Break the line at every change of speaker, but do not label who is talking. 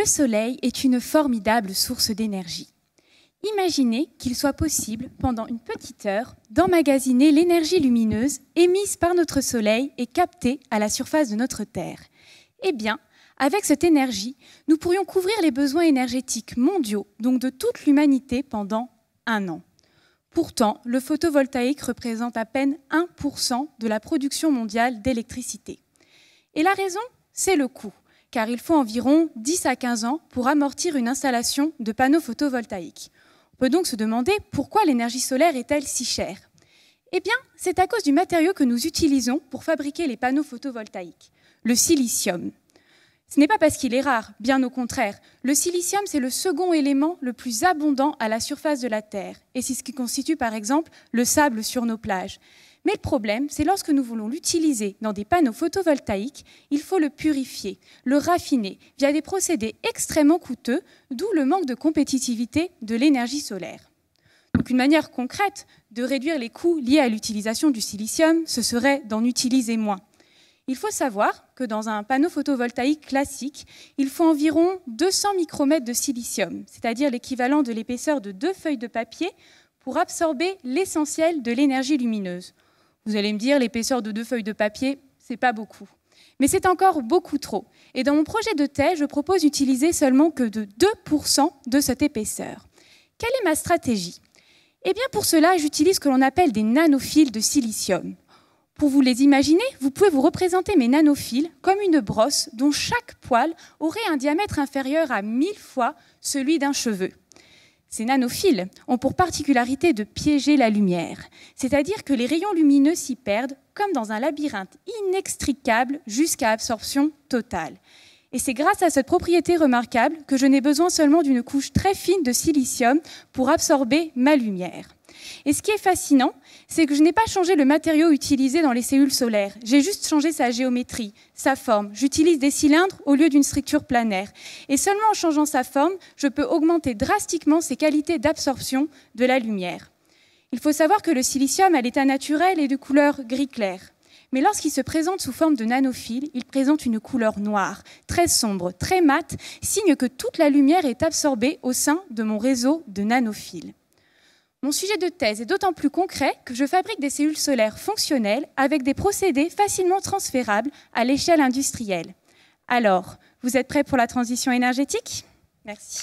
soleil est une formidable source d'énergie. Imaginez qu'il soit possible, pendant une petite heure, d'emmagasiner l'énergie lumineuse émise par notre soleil et captée à la surface de notre Terre. Eh bien, avec cette énergie, nous pourrions couvrir les besoins énergétiques mondiaux, donc de toute l'humanité, pendant 1 an. Pourtant, le photovoltaïque représente à peine 1% de la production mondiale d'électricité. Et la raison, c'est le coût, car il faut environ 10 à 15 ans pour amortir une installation de panneaux photovoltaïques. On peut donc se demander pourquoi l'énergie solaire est-elle si chère? Eh bien, c'est à cause du matériau que nous utilisons pour fabriquer les panneaux photovoltaïques, le silicium. Ce n'est pas parce qu'il est rare, bien au contraire. Le silicium, c'est le second élément le plus abondant à la surface de la Terre, et c'est ce qui constitue par exemple le sable sur nos plages. Mais le problème, c'est lorsque nous voulons l'utiliser dans des panneaux photovoltaïques, il faut le purifier, le raffiner via des procédés extrêmement coûteux, d'où le manque de compétitivité de l'énergie solaire. Donc une manière concrète de réduire les coûts liés à l'utilisation du silicium, ce serait d'en utiliser moins. Il faut savoir que dans un panneau photovoltaïque classique, il faut environ 200 micromètres de silicium, c'est-à-dire l'équivalent de l'épaisseur de 2 feuilles de papier, pour absorber l'essentiel de l'énergie lumineuse. Vous allez me dire, l'épaisseur de 2 feuilles de papier, c'est pas beaucoup. Mais c'est encore beaucoup trop. Et dans mon projet de thèse, je propose d'utiliser seulement que de 2% de cette épaisseur. Quelle est ma stratégie? Eh bien, pour cela, j'utilise ce que l'on appelle des nanophiles de silicium. Pour vous les imaginer, vous pouvez vous représenter mes nanophiles comme une brosse dont chaque poil aurait un diamètre inférieur à 1000 fois celui d'un cheveu. Ces nanophiles ont pour particularité de piéger la lumière, c'est-à-dire que les rayons lumineux s'y perdent comme dans un labyrinthe inextricable jusqu'à absorption totale. Et c'est grâce à cette propriété remarquable que je n'ai besoin seulement d'une couche très fine de silicium pour absorber ma lumière. Et ce qui est fascinant, c'est que je n'ai pas changé le matériau utilisé dans les cellules solaires. J'ai juste changé sa géométrie, sa forme. J'utilise des cylindres au lieu d'une structure planaire. Et seulement en changeant sa forme, je peux augmenter drastiquement ses qualités d'absorption de la lumière. Il faut savoir que le silicium, à l'état naturel, est de couleur gris clair. Mais lorsqu'il se présente sous forme de nanophiles, il présente une couleur noire, très sombre, très mate, signe que toute la lumière est absorbée au sein de mon réseau de nanophiles. Mon sujet de thèse est d'autant plus concret que je fabrique des cellules solaires fonctionnelles avec des procédés facilement transférables à l'échelle industrielle. Alors, vous êtes prêts pour la transition énergétique? Merci.